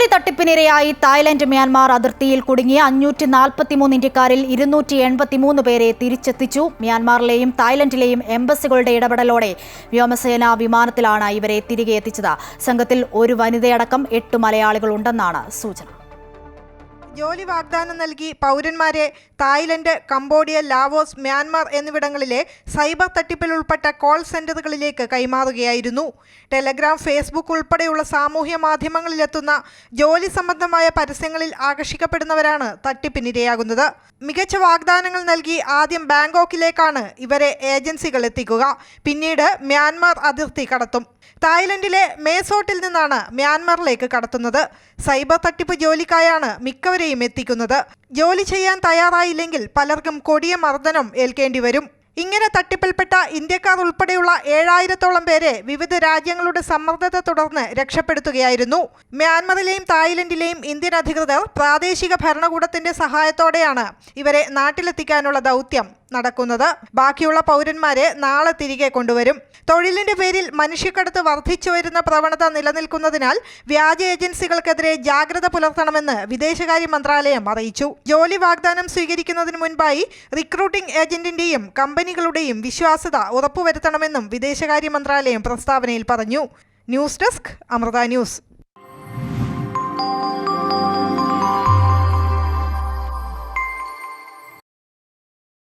ജോലി തട്ടിപ്പിനിരയായി Thailand Myanmar അതിർത്തിയിൽ കുടുങ്ങിയ 543 ഇന്ത്യക്കാരിൽ 283 പേരെ തിരിച്ചെത്തിച്ചു. മ്യാൻമാറിലെയും തായ്ലൻഡിലെയും എംബസികളുടെ ഇടപെടലോടെ വ്യോമസേന വിമാനത്തിലാണ് ഇവരെ തിരികെ എത്തിച്ചത്. സംഘത്തിൽ ഒരു വനിതയടക്കം 8 മലയാളികളുണ്ടെന്നാണ് സൂചന. ജോലി വാഗ്ദാനം നൽകി പൗരന്മാരെ തായ്ലൻഡ്, കംബോഡിയ, ലാവോസ്, മ്യാൻമാർ എന്നിവിടങ്ങളിലെ സൈബർ തട്ടിപ്പിൽ ഉൾപ്പെട്ട കോൾ സെന്ററുകളിലേക്ക് കൈമാറുകയായിരുന്നു. ടെലഗ്രാം, ഫേസ്ബുക്ക് ഉൾപ്പെടെയുള്ള സാമൂഹ്യ മാധ്യമങ്ങളിലെത്തുന്ന ജോലി സംബന്ധമായ പരസ്യങ്ങളിൽ ആകർഷിക്കപ്പെടുന്നവരാണ് തട്ടിപ്പിനിരയാകുന്നത്. മികച്ച വാഗ്ദാനങ്ങൾ നൽകി ആദ്യം ബാങ്കോക്കിലേക്കാണ് ഇവരെ ഏജൻസികൾ എത്തിക്കുക. പിന്നീട് മ്യാൻമാർ അതിർത്തി കടത്തും. തായ്ലൻഡിലെ മേസോട്ടിൽ നിന്നാണ് മ്യാൻമാറിലേക്ക് കടത്തുന്നത്. സൈബർ തട്ടിപ്പ് ജോലിക്കായാണ് മിക്കവരെയും എത്തിക്കുന്നത്. ജോലി ചെയ്യാൻ തയ്യാറായില്ലെങ്കിൽ പലർക്കും കൊടിയ മർദ്ദനം ഏൽക്കേണ്ടി വരും. ഇങ്ങനെ തട്ടിപ്പിൽപ്പെട്ട ഇന്ത്യക്കാർ ഉൾപ്പെടെയുള്ള 7000-ഓളം പേരെ വിവിധ രാജ്യങ്ങളുടെ സമ്മർദ്ദത്തെ തുടർന്ന് രക്ഷപ്പെടുത്തുകയായിരുന്നു. മ്യാൻമറിലെയും തായ്ലൻഡിലെയും ഇന്ത്യൻ അധികൃതർ പ്രാദേശിക ഭരണകൂടത്തിന്റെ സഹായത്തോടെയാണ് ഇവരെ നാട്ടിലെത്തിക്കാനുള്ള ദൗത്യം നടക്കുന്നത്. ബാക്കിയുള്ള പൗരന്മാരെ നാളെ തിരികെ കൊണ്ടുവരും. തൊഴിലിന്റെ പേരിൽ മനുഷ്യക്കടത്ത് വർദ്ധിച്ചു വരുന്ന പ്രവണത നിലനിൽക്കുന്നതിനാൽ വ്യാജ ഏജൻസികൾക്കെതിരെ ജാഗ്രത പുലർത്തണമെന്ന് വിദേശകാര്യ മന്ത്രാലയം അറിയിച്ചു. ജോലി വാഗ്ദാനം സ്വീകരിക്കുന്നതിന് മുൻപായി റിക്രൂട്ടിംഗ് ഏജന്റിന്റെയും കമ്പനികളുടെയും വിശ്വാസ്യത ഉറപ്പുവരുത്തണമെന്നും വിദേശകാര്യ മന്ത്രാലയം പ്രസ്താവനയിൽ പറഞ്ഞു. News desk, Amrita news.